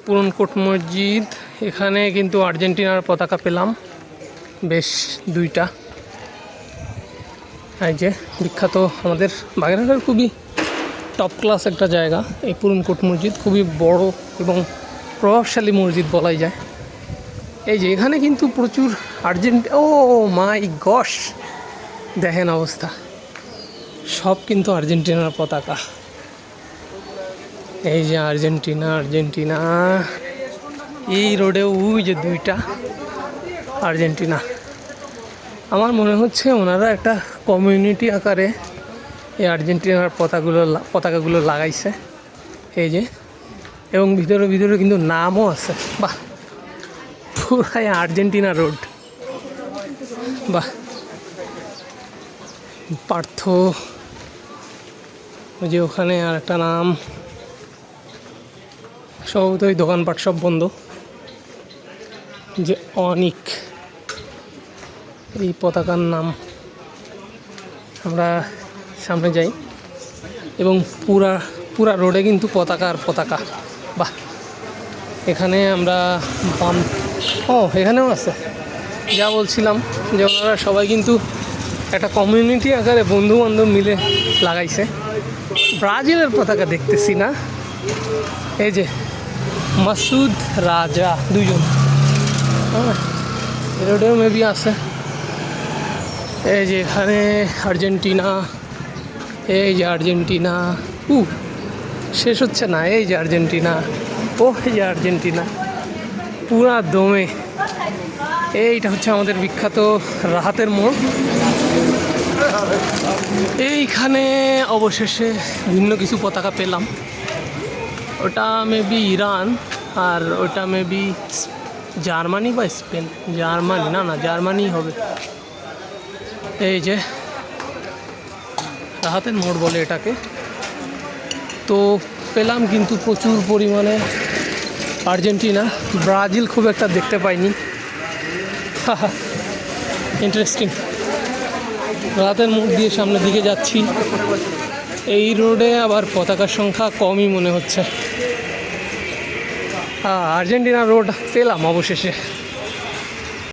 পুরনকোট মসজিদ, এখানে কিন্তু আর্জেন্টিনার পতাকা পেলাম বেশ দুইটা। এই যে বিখ্যাত আমাদের বাগেরহাটের খুবই টপ ক্লাস একটা জায়গা এই পুরনকোট মসজিদ, খুবই বড় এবং প্রভাবশালী মসজিদ বলাই যায়। এই যে এখানে কিন্তু প্রচুর ও মাই গশ, দেখেন অবস্থা, সব কিন্তু আর্জেন্টিনার পতাকা। এই যে আর্জেন্টিনা, আর্জেন্টিনা, এই রোডে ওই যে দুইটা আর্জেন্টিনা। আমার মনে হচ্ছে ওনারা একটা কমিউনিটি আকারে এই আর্জেন্টিনার পতাকাগুলো লাগাইছে এই যে, এবং ভিতরে ভিতরে কিন্তু নামও আছে। বাহ, পুরাই আর্জেন্টিনা রোড। বাহ, পার্থ, ওই যে ওখানে আর একটা নাম, সম্ভবত ওই দোকানপাট সব বন্ধ। যে অনিক এই পতাকার নাম। আমরা সামনে যাই এবং পুরা রোডে কিন্তু পতাকা। বাহ, এখানে আমরা এখানেও আছে। যা বলছিলাম যে ওনারা সবাই কিন্তু একটা কমিউনিটি আকারে বন্ধু বান্ধব মিলে লাগাইছে। ব্রাজিলের পতাকা দেখতেছি না, এই যে মাসুদ রাজা দুইজন, রোডেও মেবি আছে। এই যে এখানে আর্জেন্টিনা, এই যে আর্জেন্টিনা, শেষ হচ্ছে না। এই যে আর্জেন্টিনা, এই যে আর্জেন্টিনা, পুরা দমে। এইটা হচ্ছে আমাদের বিখ্যাত রাহাতের মোড়। এইখানে অবশেষে ভিন্ন কিছু পতাকা পেলাম। ওটা মেবি ইরান, আর ওটা মেবি জার্মানি বা স্পেন। জার্মানি, না জার্মানি হবে। এই যে রাহাতের মোড় বলে এটাকে। তো পেলাম কিন্তু প্রচুর পরিমাণে আর্জেন্টিনা। ব্রাজিল খুব একটা দেখতে পাইনি। ইন্টারেস্টিং। রাহাতের মোড় দিয়ে সামনের দিকে যাচ্ছি। এই রোডে আবার পতাকার সংখ্যা কমই মনে হচ্ছে। আর্জেন্টিনা রোড পেলাম অবশেষে।